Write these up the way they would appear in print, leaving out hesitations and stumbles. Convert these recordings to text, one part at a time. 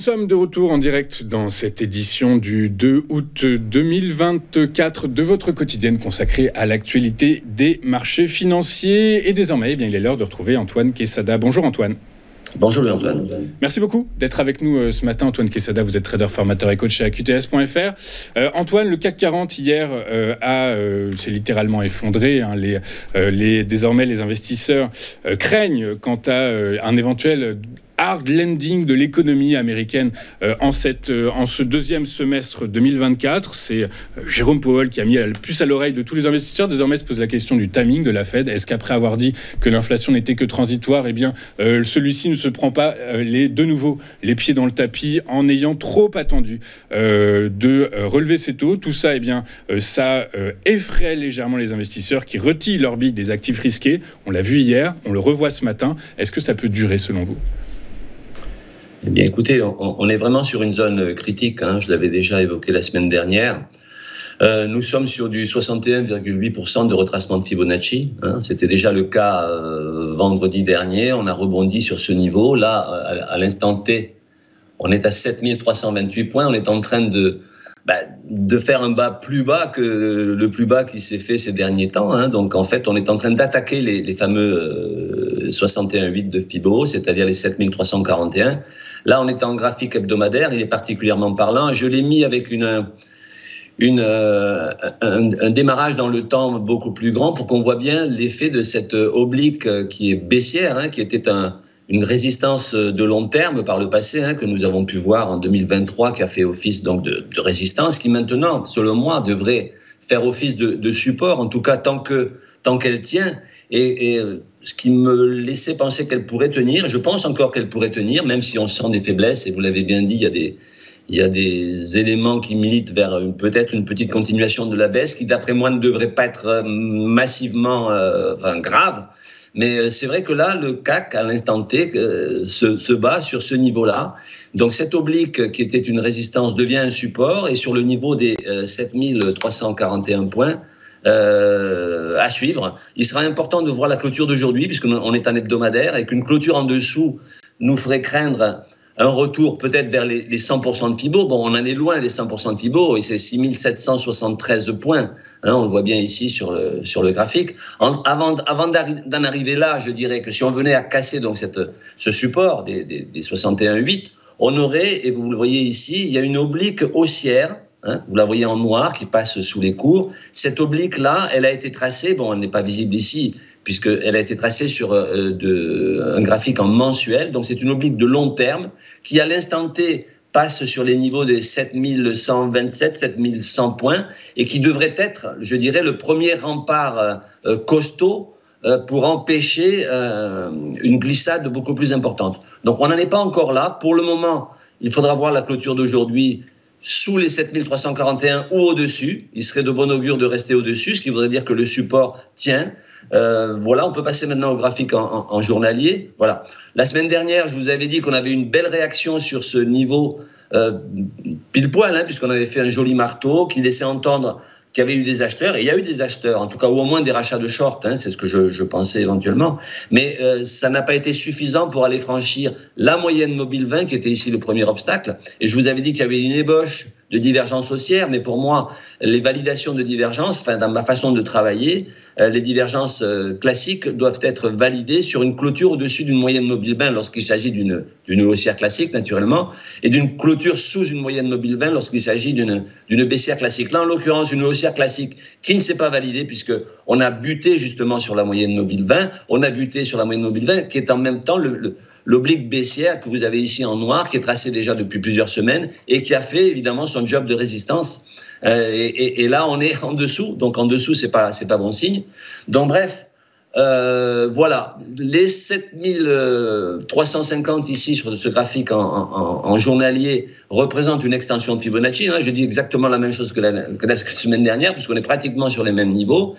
sommes de retour en direct dans cette édition du 2 août 2024 de votre quotidienne consacrée à l'actualité des marchés financiers. Et désormais, il est l'heure de retrouver Antoine Quesada. Bonjour Antoine. Bonjour Antoine. Merci beaucoup d'être avec nous ce matin. Antoine Quesada, vous êtes trader, formateur et coach chez AQTS.fr. Antoine, le CAC 40 hier s'est littéralement effondré. Désormais, les investisseurs craignent quant à un éventuel hard landing de l'économie américaine en ce deuxième semestre 2024. C'est Jérôme Powell qui a mis la puce à l'oreille de tous les investisseurs. Désormais se pose la question du timing de la Fed. Est-ce qu'après avoir dit que l'inflation n'était que transitoire, celui-ci ne se prend pas de nouveau les pieds dans le tapis en ayant trop attendu de relever ses taux? Tout ça, ça effraie légèrement les investisseurs qui retirent leur bille des actifs risqués. On l'a vu hier, on le revoit ce matin. Est-ce que ça peut durer selon vous? Eh bien, écoutez, on est vraiment sur une zone critique. Je l'avais déjà évoqué la semaine dernière. Nous sommes sur du 61,8% de retracement de Fibonacci. C'était déjà le cas vendredi dernier. On a rebondi sur ce niveau. Là, à l'instant T, on est à 7328 points. On est en train de faire un bas plus bas que le plus bas qui s'est fait ces derniers temps. Donc, en fait, on est en train d'attaquer les fameux 61,8 de Fibo, c'est-à-dire les 7341. Là, on est en graphique hebdomadaire. Il est particulièrement parlant. Je l'ai mis avec un démarrage dans le temps beaucoup plus grand pour qu'on voit bien l'effet de cette oblique qui est baissière, qui était une résistance de long terme par le passé, que nous avons pu voir en 2023, qui a fait office donc de résistance, qui maintenant, selon moi, devrait faire office de support, en tout cas tant qu'elle tient, et ce qui me laissait penser qu'elle pourrait tenir. Je pense encore qu'elle pourrait tenir, même si on sent des faiblesses, et vous l'avez bien dit, il y a des éléments qui militent vers peut-être une petite continuation de la baisse, qui d'après moi ne devrait pas être massivement grave. Mais c'est vrai que là, le CAC, à l'instant T, se bat sur ce niveau-là. Donc cette oblique qui était une résistance devient un support, et sur le niveau des 7341 points à suivre, il sera important de voir la clôture d'aujourd'hui, puisqu'on est en hebdomadaire, et qu'une clôture en dessous nous ferait craindre un retour peut-être vers les 100% de Fibo. Bon, on en est loin des 100% de Fibo, et c'est 6773 points. On le voit bien ici sur le graphique. Avant d'en arriver là, je dirais que si on venait à casser donc ce support des 61,8, on aurait, et vous le voyez ici, il y a une oblique haussière. Vous la voyez en noir qui passe sous les cours. Cette oblique-là, elle a été tracée, elle n'est pas visible ici, puisqu'elle a été tracée sur un graphique en mensuel. Donc c'est une oblique de long terme qui, à l'instant T, passe sur les niveaux des 7127, 7100 points, et qui devrait être, je dirais, le premier rempart costaud pour empêcher une glissade beaucoup plus importante. Donc on n'en est pas encore là. Pour le moment, il faudra voir la clôture d'aujourd'hui sous les 7341 ou au-dessus. Il serait de bon augure de rester au-dessus, ce qui voudrait dire que le support tient. On peut passer maintenant au graphique en journalier. Voilà. La semaine dernière, je vous avais dit qu'on avait une belle réaction sur ce niveau pile poil, puisqu'on avait fait un joli marteau qui laissait entendre qu'il y avait eu des acheteurs, et il y a eu des acheteurs, en tout cas, ou au moins des rachats de short, c'est ce que je pensais éventuellement, mais ça n'a pas été suffisant pour aller franchir la moyenne mobile 20, qui était ici le premier obstacle, et je vous avais dit qu'il y avait une ébauche de divergence haussière, mais pour moi, les validations de divergence, dans ma façon de travailler, les divergences classiques doivent être validées sur une clôture au-dessus d'une moyenne mobile 20 lorsqu'il s'agit d'une haussière classique, naturellement, et d'une clôture sous une moyenne mobile 20 lorsqu'il s'agit d'une baissière classique. Là, en l'occurrence, une haussière classique qui ne s'est pas validée, puisqu'on a buté justement sur la moyenne mobile 20, on a buté sur la moyenne mobile 20, qui est en même temps l'oblique baissière que vous avez ici en noir, qui est tracée déjà depuis plusieurs semaines et qui a fait évidemment son job de résistance. Et là, on est en dessous. Donc en dessous, c'est pas bon signe. Donc bref, voilà. Les 7350 ici sur ce graphique en journalier représentent une extension de Fibonacci. Je dis exactement la même chose que la semaine dernière, puisqu'on est pratiquement sur les mêmes niveaux.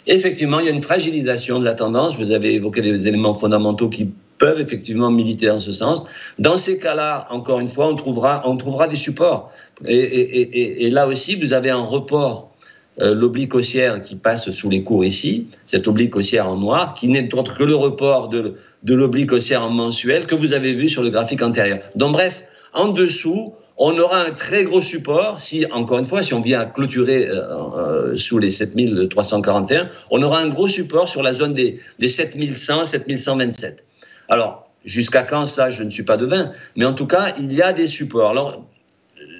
Effectivement, il y a une fragilisation de la tendance. Vous avez évoqué des éléments fondamentaux qui peuvent effectivement militer dans ce sens. Dans ces cas-là, encore une fois, on trouvera des supports. Et là aussi, vous avez un report, l'oblique haussière qui passe sous les cours ici, cette oblique haussière en noir, qui n'est autre que le report de l'oblique haussière en mensuel que vous avez vu sur le graphique antérieur. Donc bref, en dessous, on aura un très gros support. Si, encore une fois, si on vient clôturer sous les 7341, on aura un gros support sur la zone des 7100, 7127. Alors, jusqu'à quand ça, je ne suis pas devin, mais en tout cas, il y a des supports. Alors,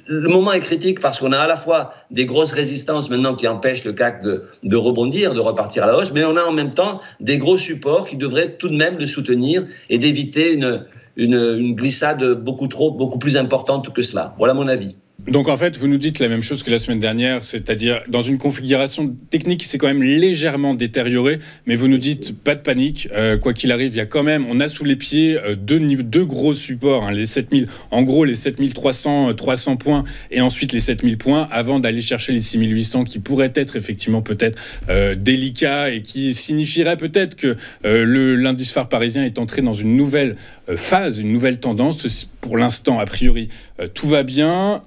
le moment est critique parce qu'on a à la fois des grosses résistances maintenant qui empêchent le CAC de rebondir, de repartir à la hausse, mais on a en même temps des gros supports qui devraient tout de même le soutenir et d'éviter une glissade beaucoup plus importante que cela. Voilà mon avis. Donc en fait, vous nous dites la même chose que la semaine dernière, c'est-à-dire dans une configuration technique qui s'est quand même légèrement détériorée, mais vous nous dites pas de panique, quoi qu'il arrive, il y a quand même, on a sous les pieds deux gros supports, hein, les 7000, en gros les 7300 300 points et ensuite les 7000 points avant d'aller chercher les 6800 qui pourraient être effectivement peut-être délicats et qui signifieraient peut-être que l'indice phare parisien est entré dans une nouvelle phase, une nouvelle tendance. Pour l'instant, a priori, tout va bien.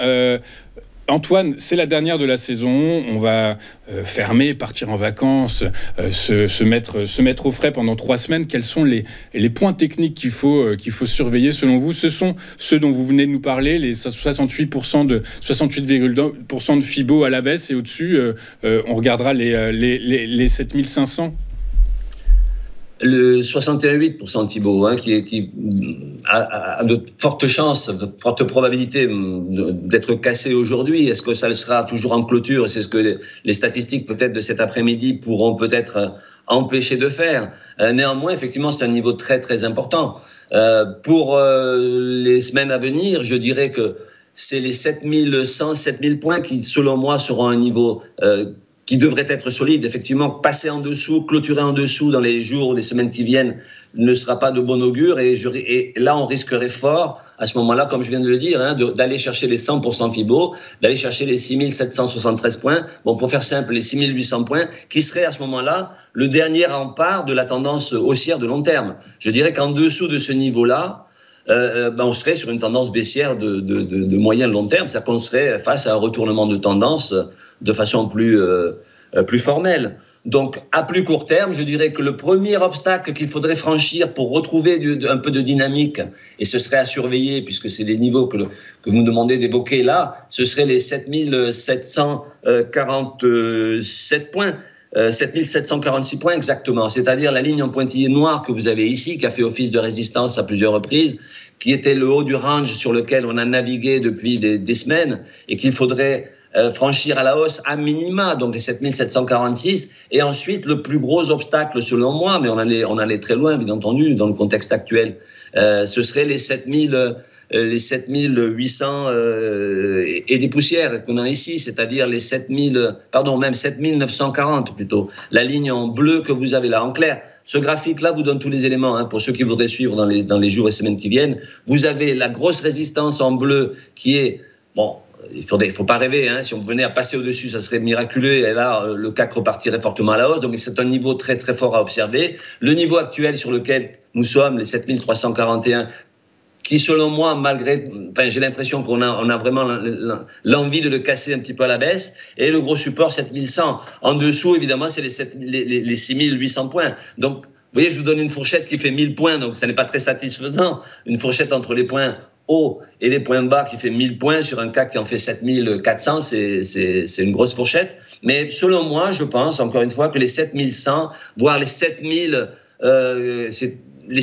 Antoine, c'est la dernière de la saison. On va fermer, partir en vacances, se mettre au frais pendant 3 semaines. Quels sont les points techniques qu'il faut surveiller selon vous? Ce sont ceux dont vous venez de nous parler, les 68% de 68,2% de Fibo à la baisse, et au-dessus, on regardera les 7500. Le 61,8% de Fibo, hein, qui a de fortes chances, de fortes probabilités d'être cassé aujourd'hui. Est-ce que ça le sera toujours en clôture? C'est ce que les statistiques peut-être de cet après-midi pourront peut-être empêcher de faire. Néanmoins, effectivement, c'est un niveau très très important. Pour les semaines à venir, je dirais que c'est les 7100, 7000 points qui, selon moi, seront un niveau qui devrait être solide. Effectivement, passer en dessous, clôturer en dessous dans les jours ou les semaines qui viennent ne sera pas de bon augure. Et là, on risquerait fort, à ce moment-là, comme je viens de le dire, hein, d'aller chercher les 100% Fibo, d'aller chercher les 6773 points. Bon, pour faire simple, les 6800 points, qui seraient à ce moment-là le dernier rempart de la tendance haussière de long terme. Je dirais qu'en dessous de ce niveau-là, on serait sur une tendance baissière de moyen long terme, c'est-à-dire qu'on serait face à un retournement de tendance de façon plus formelle. Donc, à plus court terme, je dirais que le premier obstacle qu'il faudrait franchir pour retrouver un peu de dynamique, et ce serait à surveiller, puisque c'est les niveaux que vous me demandez d'évoquer là, ce serait les 7747 points. 7746 points exactement, c'est-à-dire la ligne en pointillé noir que vous avez ici, qui a fait office de résistance à plusieurs reprises, qui était le haut du range sur lequel on a navigué depuis des semaines, et qu'il faudrait franchir à la hausse à minima, donc les 7746, et ensuite le plus gros obstacle selon moi, mais on allait très loin bien entendu dans le contexte actuel, ce serait les 7800 et des poussières qu'on a ici, c'est-à-dire les 7940 plutôt. La ligne en bleu que vous avez là en clair. Ce graphique-là vous donne tous les éléments, hein, pour ceux qui voudraient suivre dans les jours et semaines qui viennent. Vous avez la grosse résistance en bleu qui est, bon, il faut pas rêver, hein, si on venait à passer au-dessus, ça serait miraculeux, et là, le CAC repartirait fortement à la hausse. Donc, c'est un niveau très, très fort à observer. Le niveau actuel sur lequel nous sommes, les 7341, qui, selon moi, j'ai l'impression qu'on a vraiment l'envie de le casser un petit peu à la baisse, et le gros support 7100. En dessous, évidemment, c'est les 6800 points. Donc, vous voyez, je vous donne une fourchette qui fait 1000 points, donc ça n'est pas très satisfaisant. Une fourchette entre les points hauts et les points bas qui fait 1000 points sur un CAC qui en fait 7400, c'est une grosse fourchette. Mais selon moi, je pense, encore une fois, que les 7100, voire les 7000, les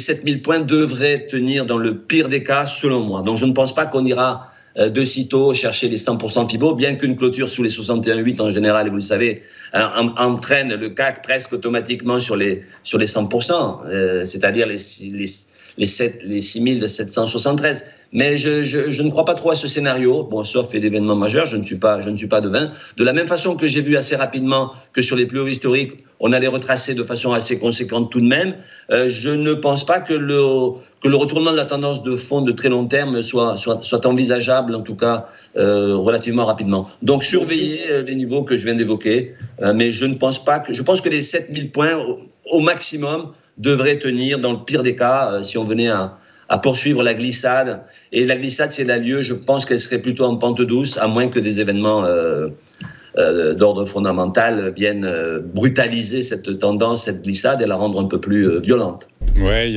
7000 points devraient tenir dans le pire des cas, selon moi. Donc, je ne pense pas qu'on ira de sitôt chercher les 100% Fibo, bien qu'une clôture sous les 61,8 en général, et vous le savez, entraîne le CAC presque automatiquement sur les 100%, c'est-à-dire les 6773. Mais je ne crois pas trop à ce scénario, bon, sauf fait d'événements majeurs, je ne suis pas devin. De la même façon que j'ai vu assez rapidement que sur les plus hauts historiques, on allait retracer de façon assez conséquente tout de même, je ne pense pas que le retournement de la tendance de fond de très long terme soit envisageable, en tout cas relativement rapidement. Donc surveillez les niveaux que je viens d'évoquer, mais je pense que les 7000 points au maximum devraient tenir dans le pire des cas si on venait à poursuivre la glissade. Et la glissade, si elle a lieu, je pense qu'elle serait plutôt en pente douce, à moins que des événements d'ordre fondamental viennent brutaliser cette tendance, cette glissade, et la rendre un peu plus violente. Ouais,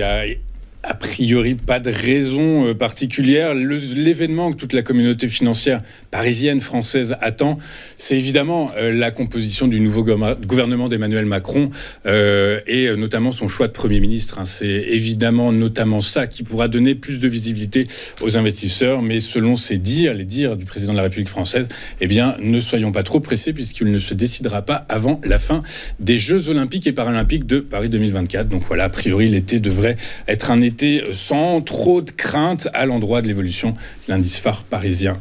A priori, pas de raison particulière. L'événement que toute la communauté financière parisienne, française attend, c'est évidemment la composition du nouveau gouvernement d'Emmanuel Macron et notamment son choix de Premier ministre. C'est évidemment notamment ça qui pourra donner plus de visibilité aux investisseurs. Mais selon les dires du président de la République française, eh bien, ne soyons pas trop pressés puisqu'il ne se décidera pas avant la fin des Jeux Olympiques et Paralympiques de Paris 2024. Donc voilà, a priori, l'été devrait être un été sans trop de crainte à l'endroit de l'évolution de l'indice phare parisien.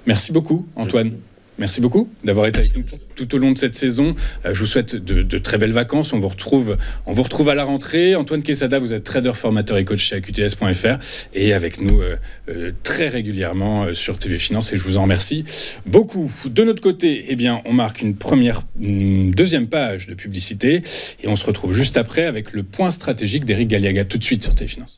Merci beaucoup, Antoine. Merci beaucoup d'avoir été avec nous tout au long de cette saison. Je vous souhaite de très belles vacances. On vous retrouve à la rentrée. Antoine Quesada, vous êtes trader, formateur et coach chez AQTS.fr et avec nous très régulièrement sur TV Finance et je vous en remercie beaucoup. De notre côté, eh bien, on marque une deuxième page de publicité et on se retrouve juste après avec le point stratégique d'Éric Galiaga tout de suite sur TV Finance.